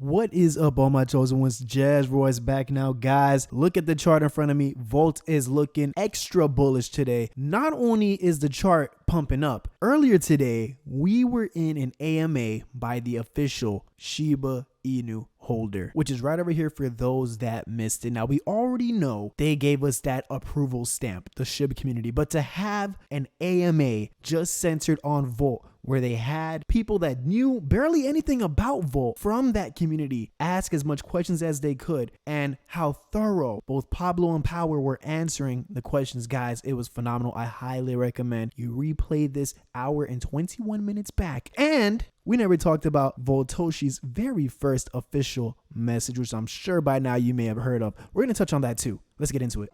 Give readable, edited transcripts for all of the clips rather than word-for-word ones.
What is up, all my chosen ones? Jazz Roy's back now, guys. Look at the chart in front of me. Volt is looking extra bullish today. Not only is the chart pumping up, earlier today we were in an AMA by the official Shiba Inu holder, which is right over here for those that missed it. Now, we already know they gave us that approval stamp, the Shib community, but to have an AMA just centered on Volt, where they had people that knew barely anything about Volt from that community ask as much questions as they could, and how thorough both Pablo and Power were answering the questions, guys, it was phenomenal. I highly recommend you replay this hour and 21 minutes back. And we never talked about Voltoshi's very first official message, which I'm sure by now you may have heard of. We're going to touch on that too. Let's get into it.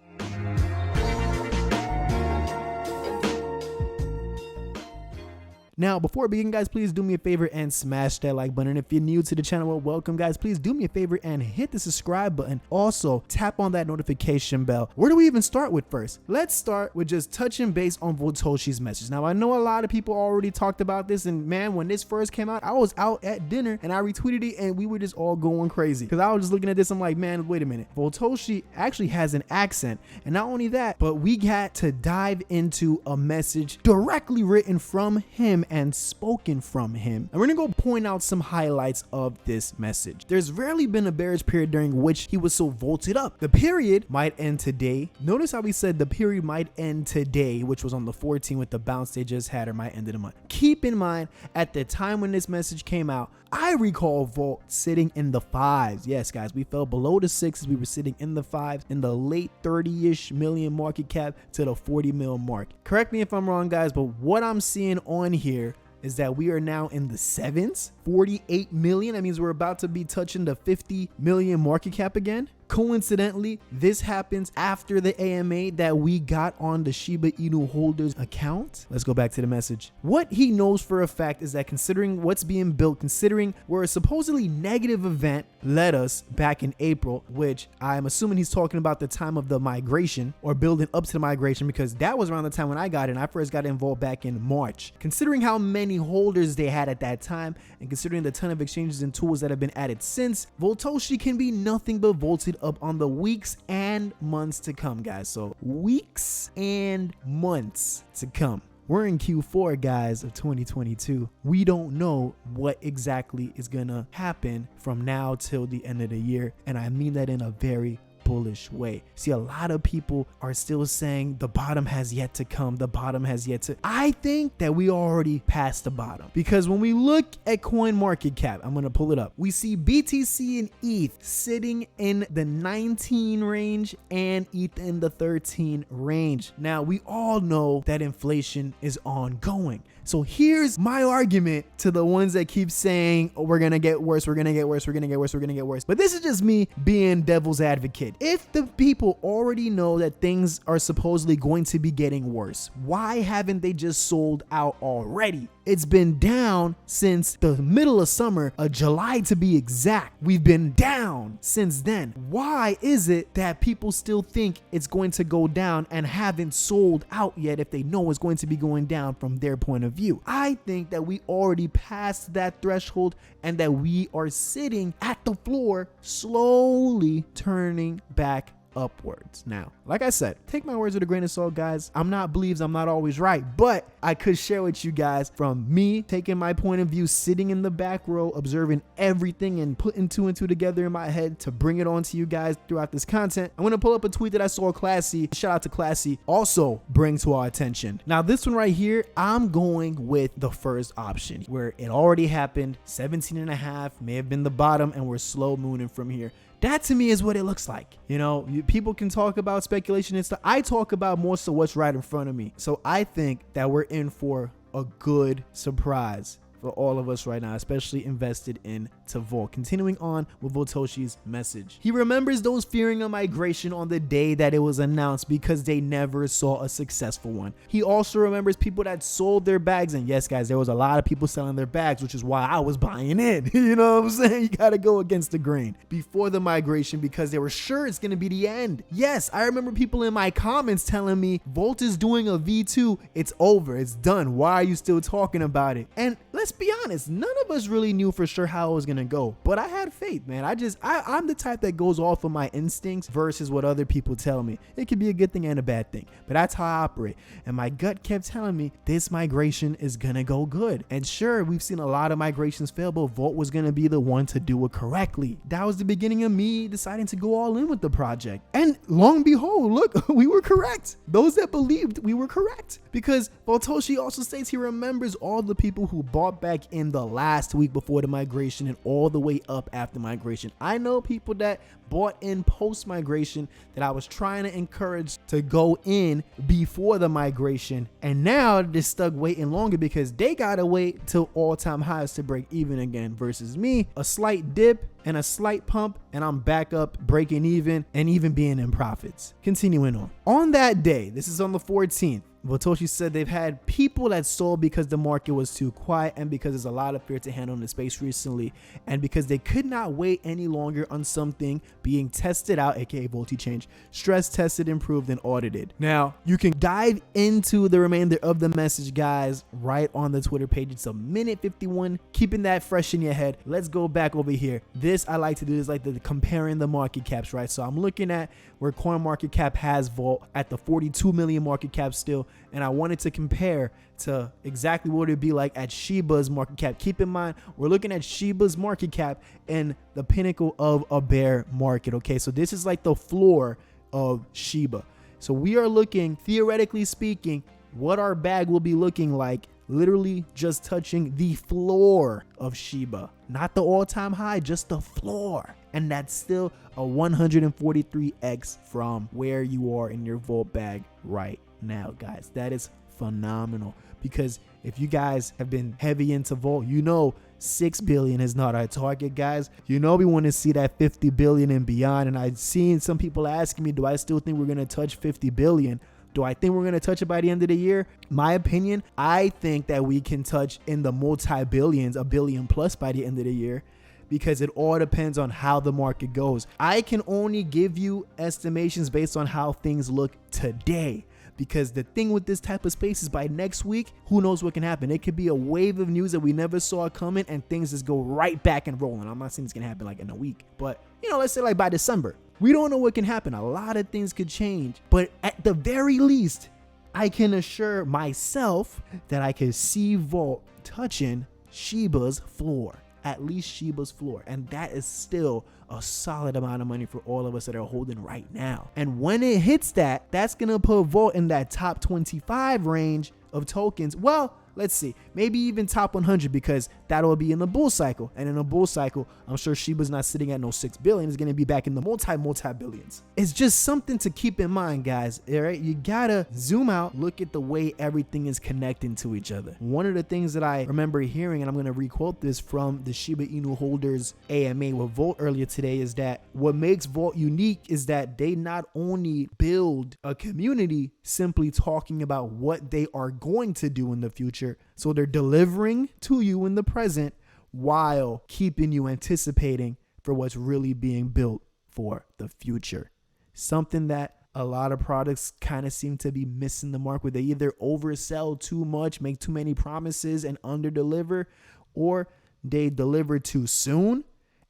Now, before we begin, guys, please do me a favor and smash that like button. If you're new to the channel, well, welcome, guys. Please do me a favor and hit the subscribe button. Also, tap on that notification bell. Where do we even start with first? Let's start with just touching base on Voltoshi's message. Now, I know a lot of people already talked about this, and man, when this first came out, I was out at dinner and I retweeted it and we were just all going crazy because I was just looking at this. I'm like, man, wait a minute. Voltoshi actually has an accent, and not only that, but we got to dive into a message directly written from him and spoken from him. And we're gonna go point out some highlights of this message. There's rarely been a bearish period during which he was so volted up. The period might end today. Notice how we said the period might end today, which was on the 14th with the bounce they just had, or might end of the month. Keep in mind, at the time when this message came out, I recall Volt sitting in the fives. Yes, guys, we fell below the sixes. We were sitting in the fives, in the late 30-ish million market cap to the 40 mil mark. Correct me if I'm wrong, guys, but what I'm seeing on here is that we are now in the sevens, 48 million. That means we're about to be touching the 50 million market cap again. Coincidentally, this happens after the AMA that we got on the Shiba Inu holders account. Let's go back to the message. What he knows for a fact is that considering what's being built, considering where a supposedly negative event led us back in April, which I'm assuming he's talking about the time of the migration or building up to the migration, because that was around the time when I got in. I first got involved back in March. Considering how many holders they had at that time, and considering the ton of exchanges and tools that have been added since, Voltoshi can be nothing but volted up on the weeks and months to come, guys. So weeks and months to come. We're in Q4, guys, of 2022. We don't know what exactly is gonna happen from now till the end of the year, and I mean that in a very bullish way. See, a lot of people are still saying the bottom has yet to come. The bottom has yet to. I think that we already passed the bottom, because when we look at coin market cap, I'm going to pull it up. We see BTC and ETH sitting in the 19 range and ETH in the 13 range. Now, we all know that inflation is ongoing. So here's my argument to the ones that keep saying, oh, we're going to get worse, we're going to get worse, we're going to get worse, we're going to get worse. But this is just me being devil's advocate. If the people already know that things are supposedly going to be getting worse, why haven't they just sold out already? It's been down since the middle of summer, July to be exact. We've been down since then. Why is it that people still think it's going to go down and haven't sold out yet if they know it's going to be going down from their point of view? I think that we already passed that threshold and that we are sitting at the floor, slowly turning back upwards. Now, like I said, take my words with a grain of salt, guys. I'm not Bleeves, I'm not always right, but I could share with you guys from me taking my point of view, sitting in the back row, observing everything and putting two and two together in my head to bring it on to you guys throughout this content. I'm going to pull up a tweet that I saw Classy, shout out to Classy, also bring to our attention. Now, this one right here, I'm going with the first option where it already happened. 17.5 may have been the bottom and we're slow mooning from here. That to me is what it looks like. You know, people can talk about speculation and stuff. I talk about more so what's right in front of me. So I think that we're in for a good surprise for all of us right now, especially invested in Volt. Continuing on with Voltoshi's message. He remembers those fearing a migration on the day that it was announced because they never saw a successful one. He also remembers people that sold their bags, and yes, guys, there was a lot of people selling their bags, which is why I was buying in. You know what I'm saying? You gotta go against the grain before the migration because they were sure it's gonna be the end. Yes, I remember people in my comments telling me Volt is doing a V2, it's over, it's done. Why are you still talking about it? And let's let's be honest, none of us really knew for sure how it was gonna go, but I had faith, man. I'm the type that goes off of my instincts versus what other people tell me. It could be a good thing and a bad thing, but that's how I operate. And my gut kept telling me this migration is gonna go good. And sure, we've seen a lot of migrations fail, but Vault was gonna be the one to do it correctly. That was the beginning of me deciding to go all in with the project. And long and behold, look, we were correct. Those that believed, we were correct. Because Vaultoshi also states he remembers all the people who bought back in the last week before the migration and all the way up after migration. I know people that bought in post migration that I was trying to encourage to go in before the migration, and now they're stuck waiting longer because they gotta wait till all-time highs to break even again, versus me, a slight dip and a slight pump and I'm back up breaking even and even being in profits. Continuing on that day, this is on the 14th, Vaultoshi said they've had people that sold because the market was too quiet and because there's a lot of fear to handle in the space recently, and because they could not wait any longer on something being tested out, aka Volti change, stress tested, improved, and audited. Now, you can dive into the remainder of the message, guys, right on the Twitter page. It's a minute 51, keeping that fresh in your head. Let's go back over here. This I like to do is like the comparing the market caps, right? So I'm looking at where CoinMarketCap has Vault at the 42 million market cap still, and I wanted to compare to exactly what it'd be like at Shiba's market cap. Keep in mind, we're looking at Shiba's market cap and the pinnacle of a bear market, okay? So this is like the floor of Shiba. So we are looking, theoretically speaking, what our bag will be looking like, literally just touching the floor of Shiba, not the all-time high, just the floor. And that's still a 143x from where you are in your Vault bag right now, guys. That is phenomenal, because if you guys have been heavy into Vault, you know 6 billion is not our target, guys. You know we want to see that 50 billion and beyond. And I've seen some people asking me, do I still think we're going to touch 50 billion? Do I think we're going to touch it by the end of the year? My opinion, I think that we can touch in the multi-billions, a billion plus by the end of the year, because it all depends on how the market goes. I can only give you estimations based on how things look today, because the thing with this type of space is by next week, who knows what can happen. It could be a wave of news that we never saw coming and things just go right back and rolling. I'm not saying it's going to happen like in a week, but you know, let's say like by December. We don't know what can happen. A lot of things could change, but at the very least, I can assure myself that I can see Vault touching Shiba's floor, at least Shiba's floor. And that is still a solid amount of money for all of us that are holding right now. And when it hits that, that's going to put Vault in that top 25 range of tokens. Well, let's see, maybe even top 100, because that'll be in the bull cycle. And in a bull cycle, I'm sure Shiba's not sitting at no 6 billion. It's going to be back in the multi-billions. It's just something to keep in mind, guys. All right, you gotta zoom out, look at the way everything is connecting to each other. One of the things that I remember hearing, and I'm going to requote this from the Shiba Inu holders AMA with Vault earlier today, is that what makes Vault unique is that they not only build a community simply talking about what they are going to do in the future, so they're delivering to you in the present while keeping you anticipating for what's really being built for the future. Something that a lot of products kind of seem to be missing the mark, where they either oversell too much, make too many promises and underdeliver, or they deliver too soon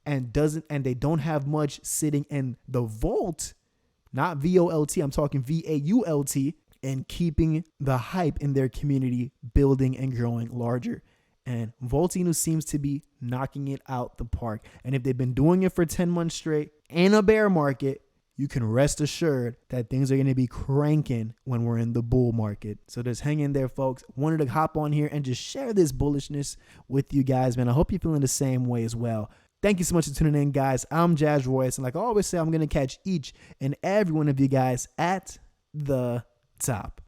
and they don't have much sitting in the vault, not VOLT, I'm talking VAULT, and keeping the hype in their community building and growing larger. And Vault Inu seems to be knocking it out the park. And if they've been doing it for 10 months straight in a bear market, you can rest assured that things are going to be cranking when we're in the bull market. So just hang in there, folks. Wanted to hop on here and just share this bullishness with you guys, man. I hope you're feeling the same way as well. Thank you so much for tuning in, guys. I'm Jazz Royce, and like I always say, I'm going to catch each and every one of you guys at the top.